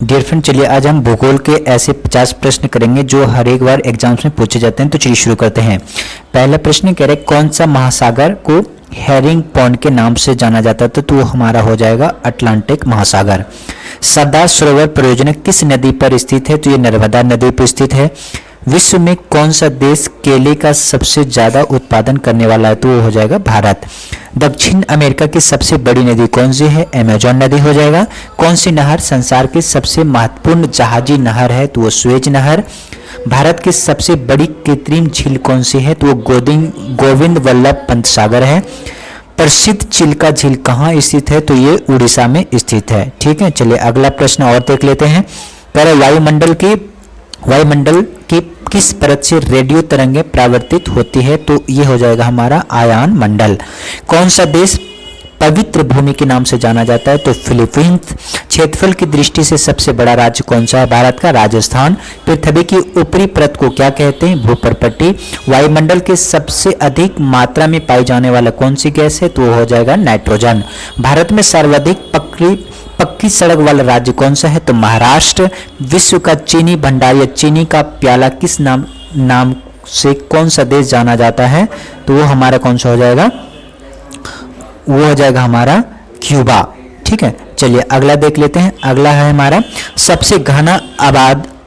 Dear friend, चलिए आज हम भूगोल के ऐसे 50 प्रश्न करेंगे जो हर एक बार एग्जाम्स में पूछे जाते हैं। तो चलिए शुरू करते हैं। पहला प्रश्न कह रहे हैं कौन सा महासागर को हेरिंग पॉन्ड के नाम से जाना जाता है, तो वो हमारा हो जाएगा अटलांटिक महासागर। सरदार सरोवर परियोजना किस नदी पर स्थित है, तो ये नर्मदा नदी पर स्थित है। विश्व में कौन सा देश केले का सबसे ज्यादा उत्पादन करने वाला है, तो वो हो जाएगा भारत। दक्षिण अमेरिका की सबसे बड़ी नदी कौन सी है, अमेजॉन नदी हो जाएगा। कौन सी नहर संसार की सबसे महत्वपूर्ण जहाजी नहर है, तो वो सुएज नहर। भारत की सबसे बड़ी कृत्रिम झील कौन सी है, तो वो गोविंद वल्लभ पंत सागर है। प्रसिद्ध चिल्का झील कहाँ स्थित है, तो ये उड़ीसा में स्थित है। ठीक है, चलिए अगला प्रश्न और देख लेते हैं। कह रहे वायुमंडल की किस परत से रेडियो तरंगें परावर्तित होती है, तो ये हो जाएगा हमारा आयन मंडल। कौन सा देश पवित्र भूमि के नाम से जाना जाता है, तो फिलीपींस। क्षेत्रफल की दृष्टि से सबसे बड़ा राज्य कौन सा है, भारत का राजस्थान। पृथ्वी की ऊपरी परत को क्या कहते हैं, भूपर्पट्टी। वायुमंडल के सबसे अधिक मात्रा में पाई जाने वाला कौन सी गैस है, तो वो हो जाएगा नाइट्रोजन। भारत में सर्वाधिक पक्की सड़क वाला राज्य कौन सा है, तो महाराष्ट्र। विश्व का चीनी भंडार या चीनी का प्याला किस नाम से कौन सा देश जाना जाता है, तो वो हमारा कौन सा हो जाएगा, वो हो जाएगा हमारा क्यूबा। ठीक है, चलिए अगला देख लेते हैं। अगला है हमारा सबसे घना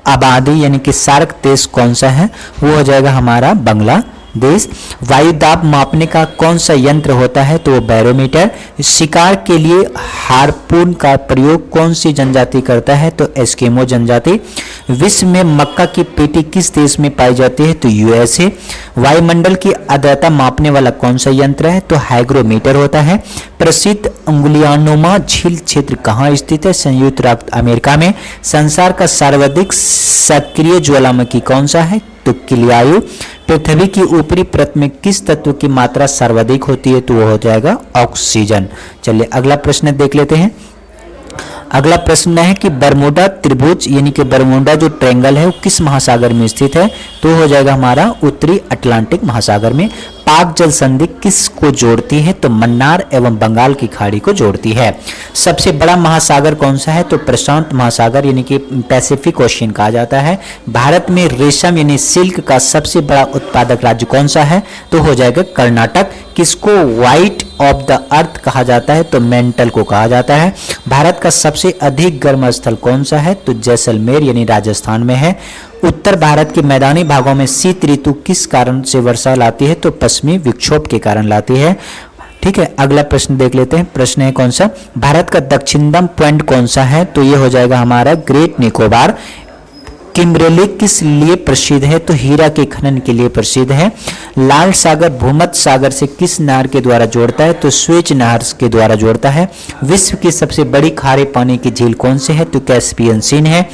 आबादी यानी कि सार्क देश कौन सा है, वो हो जाएगा हमारा बांग्लादेश। वायु दाब मापने का कौन सा यंत्र होता है, तो वो बैरोमीटर। शिकार के लिए हार्पून का प्रयोग कौन सी जनजाति करता है, तो एस्किमो जनजाति। विश्व में मक्का की पेटी किस देश में पाई जाती है, तो यूएसए। वायुमंडल की आर्द्रता मापने वाला कौन सा यंत्र है, तो हाइग्रोमीटर होता है। प्रसिद्ध उंगलियानुमा झील क्षेत्र कहाँ स्थित है, संयुक्त राज्य अमेरिका में। संसार का सर्वाधिक सक्रिय ज्वालामुखी कौन सा है, तो किलियायु। पृथ्वी की ऊपरी परत में किस तत्व की मात्रा सर्वाधिक होती है, तो वो हो जाएगा ऑक्सीजन। चलिए अगला प्रश्न देख लेते हैं। अगला प्रश्न है कि बरमूडा त्रिभुज यानी कि बरमूडा जो ट्रायंगल है वो किस महासागर में स्थित है, तो हो जाएगा हमारा उत्तरी अटलांटिक महासागर में। पाक जल संधि किस को जोड़ती है, तो मन्नार एवं बंगाल की खाड़ी को जोड़ती है। सबसे बड़ा महासागर कौन सा है, तो प्रशांत महासागर यानी कि पैसिफिक ओशियन कहा जाता है। भारत में रेशम यानी सिल्क का सबसे बड़ा उत्पादक राज्य कौन सा है, तो हो जाएगा कर्नाटक। किसको व्हाइट ऑफ द अर्थ कहा जाता है, तो मेंटल को कहा जाता है। भारत का सबसे अधिक गर्म स्थल कौन सा है, तो जैसलमेर यानी राजस्थान में है। उत्तर भारत के मैदानी भागों में शीत ऋतु किस कारण से वर्षा लाती है, तो पश्चिमी विक्षोभ के कारण लाती है। ठीक है, अगला प्रश्न देख लेते हैं। प्रश्न है कौन सा, भारत का दक्षिणतम पॉइंट कौन सा है, तो ये हो जाएगा हमारा ग्रेट निकोबार। किम्बरली किस लिए प्रसिद्ध है, तो हीरा के खनन के लिए प्रसिद्ध है। लाल सागर भूमध्य सागर से किस नहर के द्वारा जोड़ता है, तो स्वेज नहर के द्वारा जोड़ता है। विश्व की सबसे बड़ी खारे पानी की झील कौन सी है, तो कैस्पियन सी है।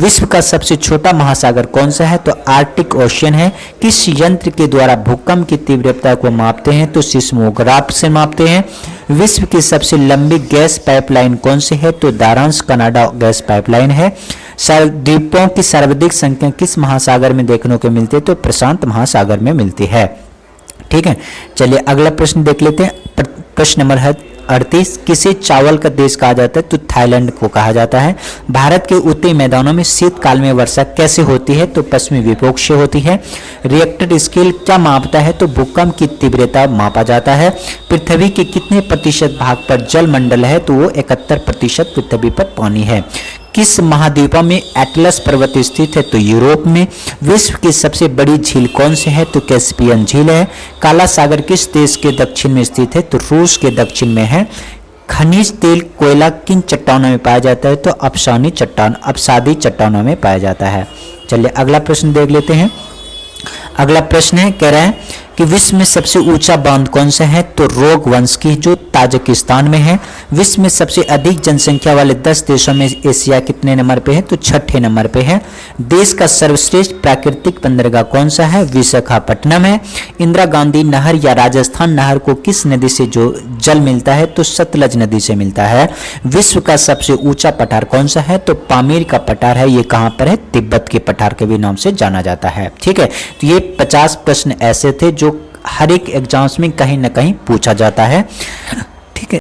विश्व का सबसे छोटा महासागर कौन सा है, तो आर्कटिक ओशियन है। किस यंत्र के द्वारा भूकंप की तीव्रता को मापते हैं, तो सिस्मोग्राफ से मापते हैं। विश्व की सबसे लंबी गैस पाइपलाइन कौन सी है, तो दारांश कनाडा गैस पाइपलाइन है। द्वीपों की सर्वाधिक संख्या किस महासागर में देखने को मिलती है, तो प्रशांत महासागर में मिलती है। ठीक है, चलिए अगला प्रश्न देख लेते हैं। प्रश्न नंबर है 38। किसे चावल का देश कहा जाता है, तो थाईलैंड को कहा जाता है। भारत के उत्तरी मैदानों में शीतकाल में वर्षा कैसे होती है, तो पश्चिमी विक्षोभ से होती है। रिएक्टर स्केल क्या मापता है, तो भूकंप की तीव्रता मापा जाता है। पृथ्वी के कितने प्रतिशत भाग पर जल मंडल है, तो वो 71% पृथ्वी पर पानी है। किस महाद्वीप में एटलस पर्वत स्थित है, तो यूरोप में। विश्व की सबसे बड़ी झील कौन सी है, तो कैस्पियन झील है। काला सागर किस देश के दक्षिण में स्थित है, तो रूस के दक्षिण में है। खनिज तेल कोयला किन चट्टानों में पाया जाता है, तो अपसादी चट्टानों में पाया जाता है। चलिए अगला प्रश्न देख लेते हैं। अगला प्रश्न है, कह रहा है कि विश्व में सबसे ऊंचा बांध कौन सा है, तो रोग वंश की जो ताजिकिस्तान में है। विश्व में सबसे अधिक जनसंख्या वाले 10 देशों में एशिया कितने नंबर पे है, तो 6ठे नंबर पे है। देश का सर्वश्रेष्ठ प्राकृतिक बंदरगाह कौन सा है, विशाखापट्टनम है। इंदिरा गांधी नहर या राजस्थान नहर को किस नदी से जो जल मिलता है, तो सतलज नदी से मिलता है। विश्व का सबसे ऊंचा पठार कौन सा है, तो पामीर का पठार है। ये कहाँ पर है, तिब्बत के पठार के भी नाम से जाना जाता है। ठीक है, तो ये 50 प्रश्न ऐसे थे जो हर एक एग्जाम्स में कहीं ना कहीं पूछा जाता है।